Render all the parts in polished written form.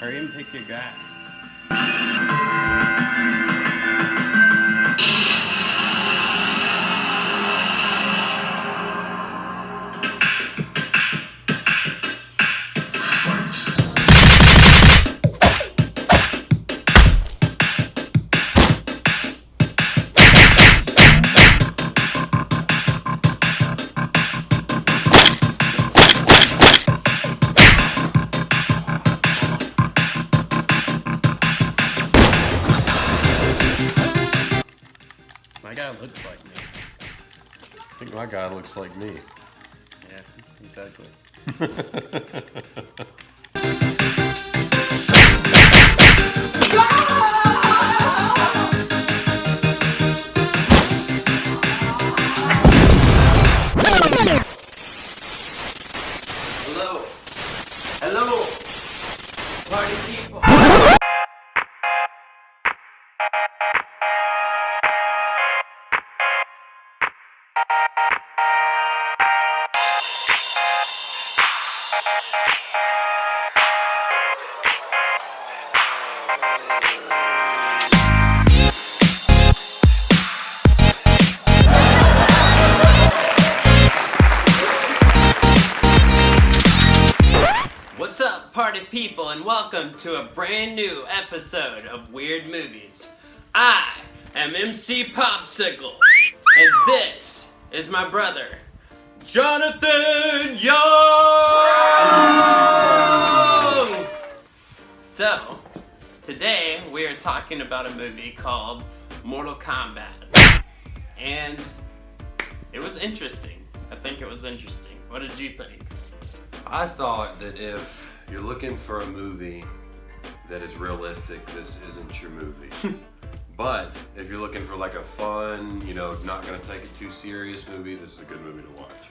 Hurry and pick your guy. My guy looks like me. I think my guy looks like me. Yeah, exactly. Hello. Hello. Party people. What's up, party people, and welcome to a brand new episode of Weird Movies. I am MC Popsicle, and this is my brother, Jonathan Young! So, today we are talking about a movie called Mortal Kombat, and it was interesting. I think it was interesting. What did you think? I thought that if you're looking for a movie that is realistic, this isn't your movie. But if you're looking for like a fun, not gonna take it too serious movie, this is a good movie to watch.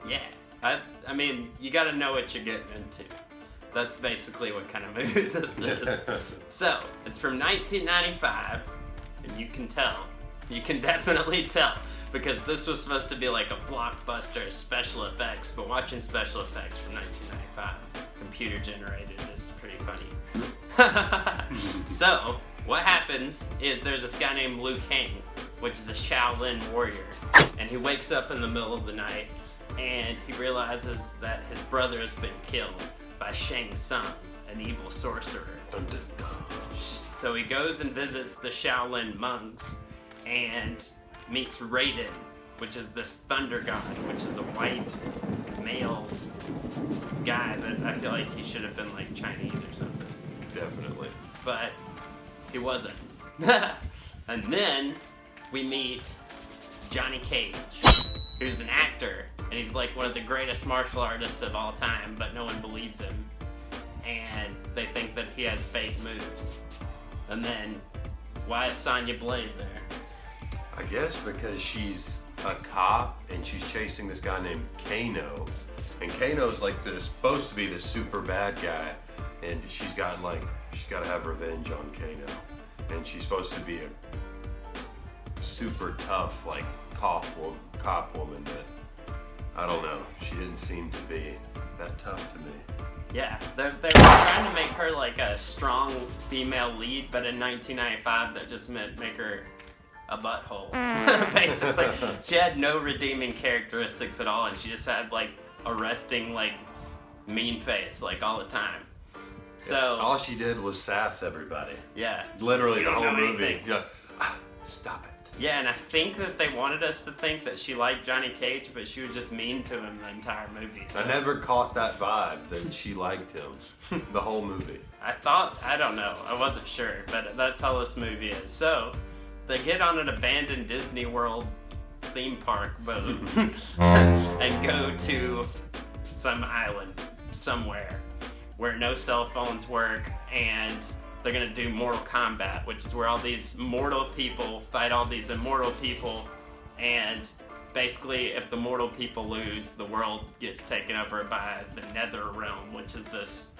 Yeah, I mean, you gotta know what you're getting into. That's basically what kind of movie this is. So, it's from 1995, and you can tell. You can definitely tell. Because this was supposed to be like a blockbuster special effects, but watching special effects from 1995, computer generated, is pretty funny. So, what happens is there's this guy named Liu Kang, which is a Shaolin warrior, and he wakes up in the middle of the night, and he realizes that his brother has been killed by Shang Tsung, an evil sorcerer. So he goes and visits the Shaolin monks, and meets Raiden, which is this thunder god, which is a white male guy that I feel like he should have been like Chinese or something. Definitely. But he wasn't. And then we meet Johnny Cage, who's an actor, and he's like one of the greatest martial artists of all time, but no one believes him. And they think that he has fake moves. And then, why is Sonya Blade there? I guess because she's a cop and she's chasing this guy named Kano. And Kano's like supposed to be the super bad guy, and she's got to have revenge on Kano. And she's supposed to be a super tough cop woman that, I don't know, she didn't seem to be that tough to me. Yeah, they were trying to make her like a strong female lead, but in 1995 that just meant make her a butthole. Basically, she had no redeeming characteristics at all, and she just had like a resting mean face all the time. So all she did was sass everybody. Yeah, Literally the whole movie. Anything. Yeah. Stop it. Yeah, and I think that they wanted us to think that she liked Johnny Cage, but she was just mean to him the entire movie. So. I never caught that vibe that she liked him the whole movie. I don't know, I wasn't sure, but that's how this movie is. So, they get on an abandoned Disney World theme park boat and go to some island somewhere where no cell phones work, and they're gonna do Mortal Kombat, which is where all these mortal people fight all these immortal people, and basically if the mortal people lose, the world gets taken over by the Nether Realm, which is this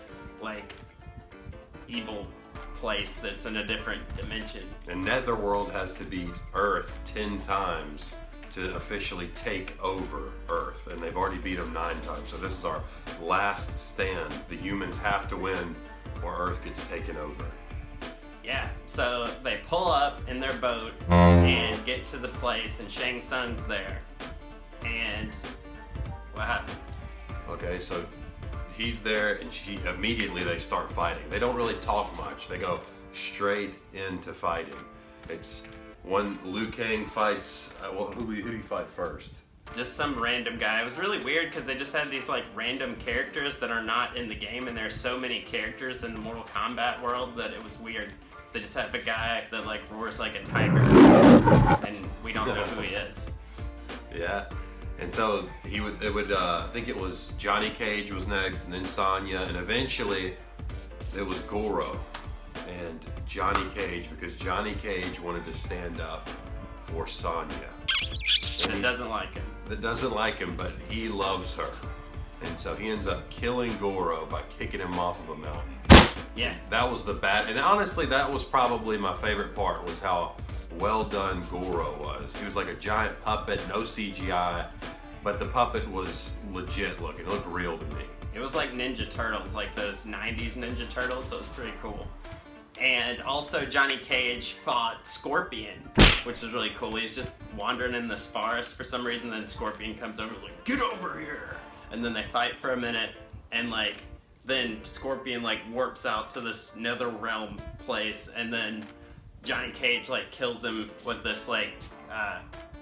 evil place that's in a different dimension. And Netherworld has to beat Earth 10 times to officially take over Earth, and they've already beat them 9 times. So this is our last stand. The humans have to win or Earth gets taken over. Yeah, so they pull up in their boat and get to the place, and Shang Tsung's there. And what happens? Okay, so he's there, and immediately they start fighting. They don't really talk much. They go straight into fighting. It's when Liu Kang fights. Well, who do you fight first? Just some random guy. It was really weird because they just had these like random characters that are not in the game, and there's so many characters in the Mortal Kombat world that it was weird. They just have a guy that like roars like a tiger, and we don't know who he is. Yeah, and so I think it was Johnny Cage was next, and then Sonya, and eventually it was Goro and Johnny Cage, because Johnny Cage wanted to stand up for Sonya. That doesn't like him. That doesn't like him, but he loves her. And so he ends up killing Goro by kicking him off of a mountain. Yeah. That was the bad, and honestly, that was probably my favorite part, was how well done Goro was. He was like a giant puppet, no CGI, but the puppet was legit looking. It looked real to me. It was like Ninja Turtles, like those 90s Ninja Turtles, so it was pretty cool. And also Johnny Cage fought Scorpion, which was really cool. He's just wandering in this forest for some reason, then Scorpion comes over like, get over here! And then they fight for a minute, and like, then Scorpion like warps out to this nether realm place, and then Johnny Cage like kills him with this like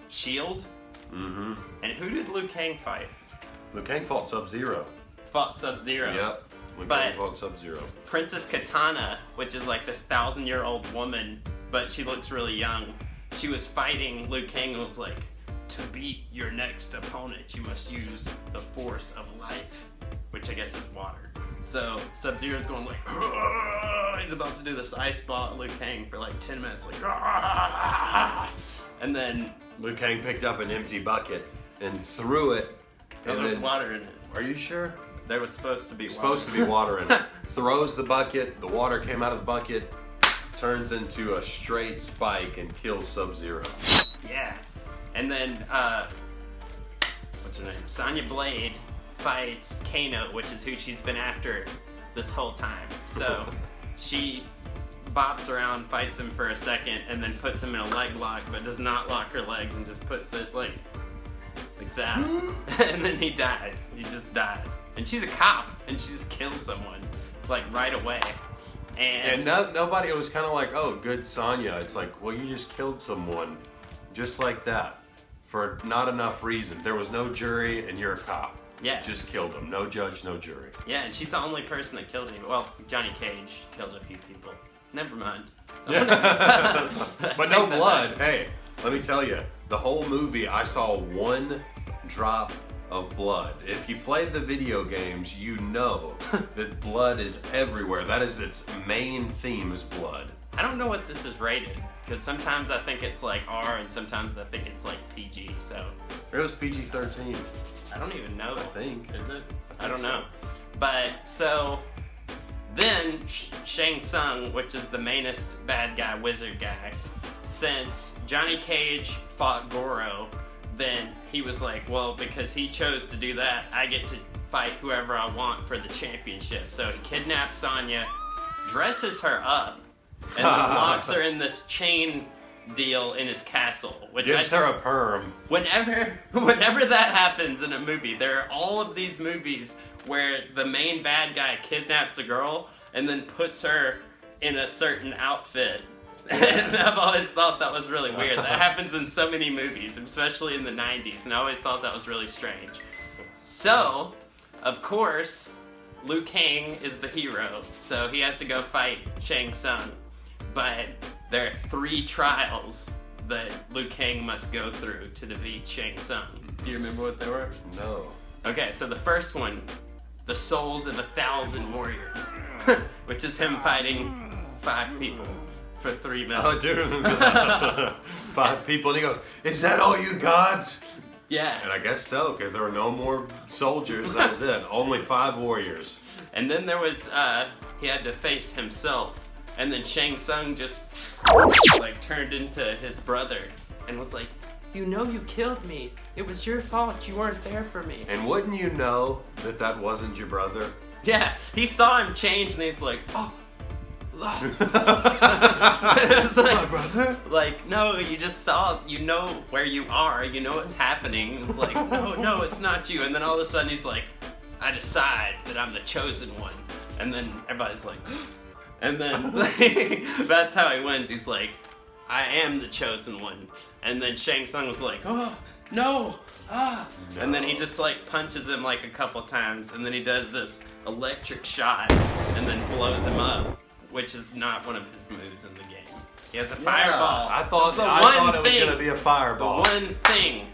shield. Mm-hmm. And who did Liu Kang fight? Liu Kang fought Sub-Zero. Fought Sub-Zero. Yep. Liu Kang fought Sub-Zero. Princess Katana, which is like this 1,000-year-old woman, but she looks really young. She was fighting Liu Kang and was like, to beat your next opponent, you must use the force of life, which I guess is water. So Sub-Zero's going like, Argh! He's about to do this ice ball at Liu Kang for like 10 minutes, like, Argh! And then Liu Kang picked up an empty bucket and threw it. there was water in it. Are you sure? There was supposed to be water. Supposed to be water in it. Throws the bucket, the water came out of the bucket, turns into a straight spike and kills Sub-Zero. Yeah. And then, what's her name? Sonya Blade fights Kano, which is who she's been after this whole time. So she bops around, fights him for a second, and then puts him in a leg lock, but does not lock her legs and just puts it like that. And then he dies. He just dies. And she's a cop, and she just kills someone, like right away. And nobody, it was kind of like, oh, good Sonya. It's like, well, you just killed someone just like that for not enough reason. There was no jury, and you're a cop. Yeah. Just killed him. No judge, no jury. Yeah, and she's the only person that killed anybody. Well, Johnny Cage killed a few people. Never mind. But no blood. Hey, let me tell you, the whole movie, I saw one drop of blood. If you played the video games, you know that blood is everywhere. That is its main theme, is blood. I don't know what this is rated, because sometimes I think it's like R and sometimes I think it's like PG, so. It was PG-13. I don't even know. I think. Is it? I don't know. But, so, then Shang Tsung, which is the mainest bad guy, wizard guy, since Johnny Cage fought Goro, then he was like, well, because he chose to do that, I get to fight whoever I want for the championship. So he kidnaps Sonya, dresses her up, and then locks her in this chain deal in his castle. Which gives her a perm. Whenever that happens in a movie, there are all of these movies where the main bad guy kidnaps a girl and then puts her in a certain outfit. And I've always thought that was really weird. That happens in so many movies, especially in the 90s, and I always thought that was really strange. So, of course, Liu Kang is the hero, so he has to go fight Shang Tsung. But there are 3 trials that Liu Kang must go through to defeat Shang Tsung. Do you remember what they were? No. Okay, so the first one, the souls of 1,000 warriors, which is him fighting 5 people for 3 minutes. Oh, I do remember that. 5 people, and he goes, is that all you got? Yeah. And I guess so, because there were no more soldiers. That was it. Only 5 warriors. And then there was, he had to face himself. And then Shang Tsung just, like, turned into his brother and was like, you know you killed me. It was your fault. You weren't there for me. And wouldn't you know that that wasn't your brother? Yeah, he saw him change and he's like, oh. It's like, My brother? like, no, you just saw, you know where you are, you know what's happening. It's like, no, it's not you. And then all of a sudden he's like, I decide that I'm the chosen one. And then everybody's like, and then that's how he wins. He's like, I am the chosen one. And then Shang Tsung was like, oh, no, ah. No. And then he just like punches him like a couple times. And then he does this electric shot and then blows him up, which is not one of his moves in the game. He has a fireball. I thought it was going to be a fireball. The one thing.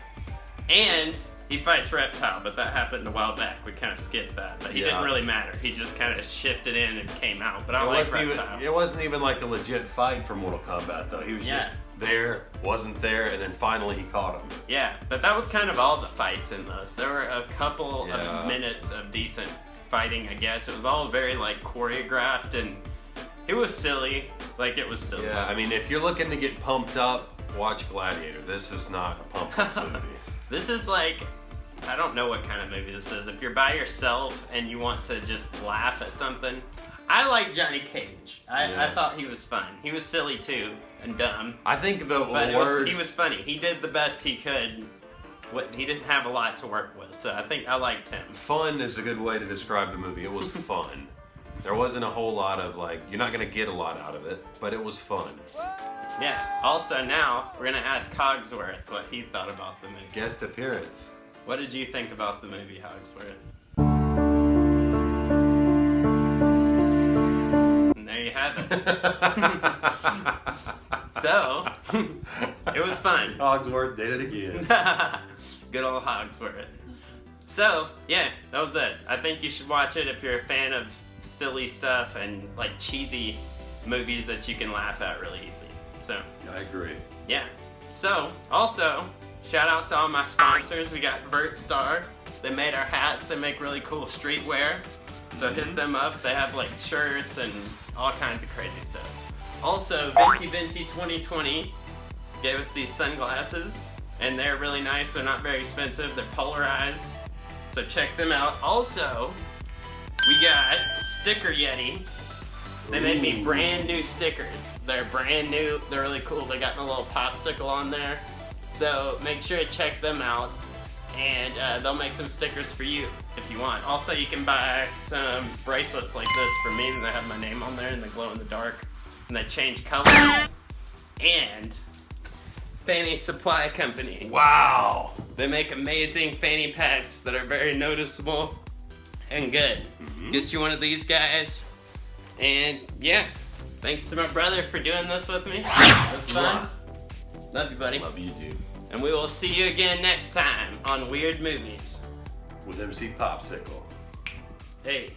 And he fights Reptile, but that happened a while back. We kind of skipped that. But he didn't really matter. He just kind of shifted in and came out. But I like Reptile. It wasn't even like a legit fight for Mortal Kombat, though. He was just there, wasn't there, and then finally he caught him. Yeah, but that was kind of all the fights in those. There were a couple of minutes of decent fighting, I guess. It was all very, like, choreographed, and it was silly. Like, it was silly. Yeah, I mean, if you're looking to get pumped up, watch Gladiator. This is not a pump-up movie. This is like, I don't know what kind of movie this is. If you're by yourself and you want to just laugh at something, I like Johnny Cage. I thought he was fun. He was silly too and dumb. I think he was funny. He did the best he could. He didn't have a lot to work with, so I think I liked him. Fun is a good way to describe the movie. It was fun. There wasn't a whole lot of like, you're not gonna get a lot out of it, but it was fun. Yeah. Also now we're gonna ask Hogsworth what he thought about the movie. Guest appearance. What did you think about the movie, Hogsworth? And there you have it. So, it was fun. Hogsworth did it again. Good old Hogsworth. So, yeah, that was it. I think you should watch it if you're a fan of silly stuff and like cheesy movies that you can laugh at really easy. So, I agree. Yeah. So, also, shout out to all my sponsors. We got VertStar. They made our hats. They make really cool streetwear. So hit them up. They have like shirts and all kinds of crazy stuff. Also, Venti 2020 gave us these sunglasses. And they're really nice. They're not very expensive. They're polarized. So check them out. Also, we got Sticker Yeti. They made me brand new stickers. They're brand new. They're really cool. They got the little popsicle on there. So make sure to check them out. And they'll make some stickers for you if you want. Also, you can buy some bracelets like this for me. And they have my name on there and they glow in the dark. And they change colors. And Fanny Supply Company. Wow. They make amazing fanny packs that are very noticeable and good. Get you one of these guys. And yeah, thanks to my brother for doing this with me. It was fun. Love you, buddy. Love you, dude. And we will see you again next time on Weird Movies. With MC Popsicle. Hey.